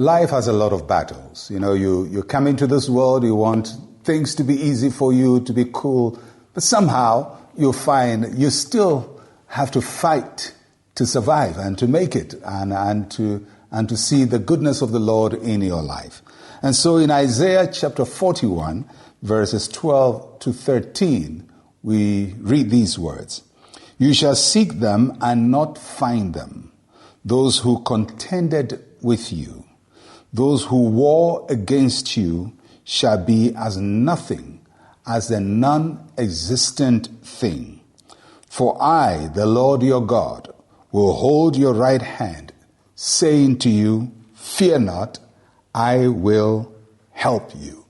life has a lot of battles. You come into this world, you want things to be easy for you, to be cool, but somehow you'll find you still have to fight to survive and to make it and to see the goodness of the Lord in your life. And so in Isaiah chapter 41, verses 12 to 13, we read these words. You shall seek them and not find them, those who contended with you. Those who war against you shall be as nothing, as a non-existent thing. For I, the Lord your God, will hold your right hand, saying to you, fear not, I will help you.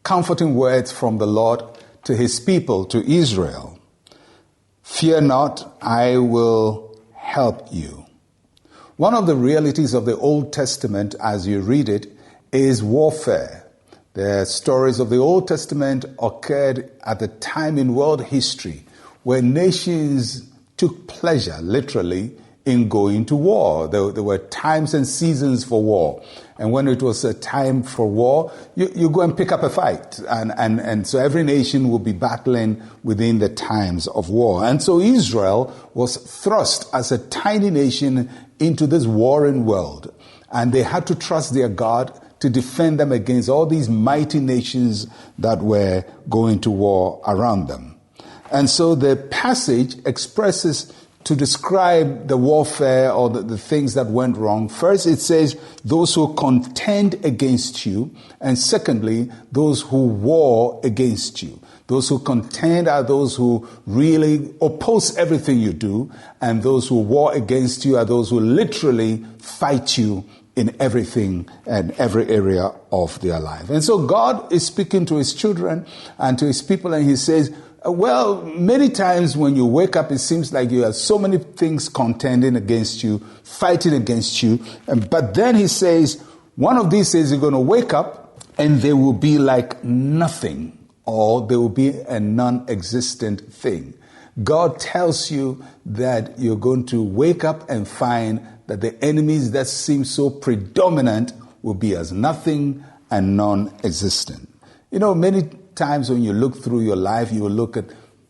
Comforting words from the Lord to his people, to Israel. Fear not, I will help you. One of the realities of the Old Testament, as you read it, is warfare. The stories of the Old Testament occurred at the time in world history where nations took pleasure, literally, in going to war. There were times and seasons for war. And when it was a time for war, you go and pick up a fight. And so every nation will be battling within the times of war. And so Israel was thrust as a tiny nation into this warring world. And they had to trust their God to defend them against all these mighty nations that were going to war around them. And so the passage expresses to describe the warfare or the things that went wrong. First, it says those who contend against you. And secondly, those who war against you. Those who contend are those who really oppose everything you do. And those who war against you are those who literally fight you in everything and every area of their life. And so God is speaking to his children and to his people, and he says, well, many times when you wake up, it seems like you have so many things contending against you, fighting against you. But then he says, one of these days you're going to wake up and they will be like nothing, or they will be a non-existent thing. God tells you that you're going to wake up and find that the enemies that seem so predominant will be as nothing and non-existent. Many times when you look through your life, you will look at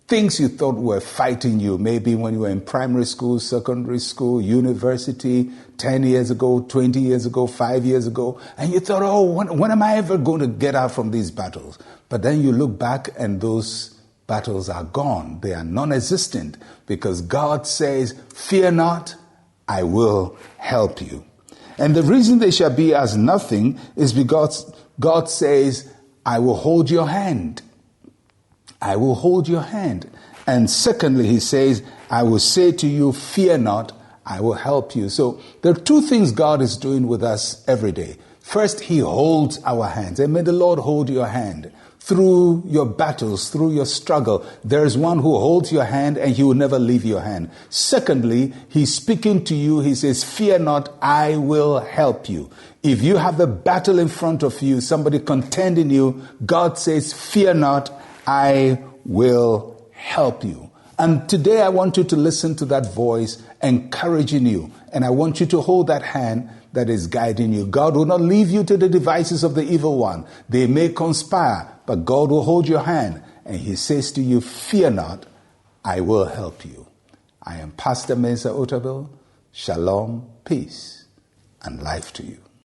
things you thought were fighting you, maybe when you were in primary school, secondary school, university, 10 years ago, 20 years ago, 5 years ago, and you thought, oh, when am I ever going to get out from these battles? But then you look back and those battles are gone. They are non-existent because God says, fear not, I will help you. And the reason they shall be as nothing is because God says, I will hold your hand. I will hold your hand. And secondly, he says, I will say to you, fear not, I will help you. So there are two things God is doing with us every day. First, he holds our hands. And may the Lord hold your hand through your battles, through your struggle. There is one who holds your hand and he will never leave your hand. Secondly, he's speaking to you. He says, fear not, I will help you. If you have a battle in front of you, somebody contending you, God says, fear not, I will help you. And today I want you to listen to that voice encouraging you. And I want you to hold that hand that is guiding you. God will not leave you to the devices of the evil one. They may conspire, but God will hold your hand. And he says to you, fear not, I will help you. I am Pastor Mensa Otabil. Shalom, peace, and life to you.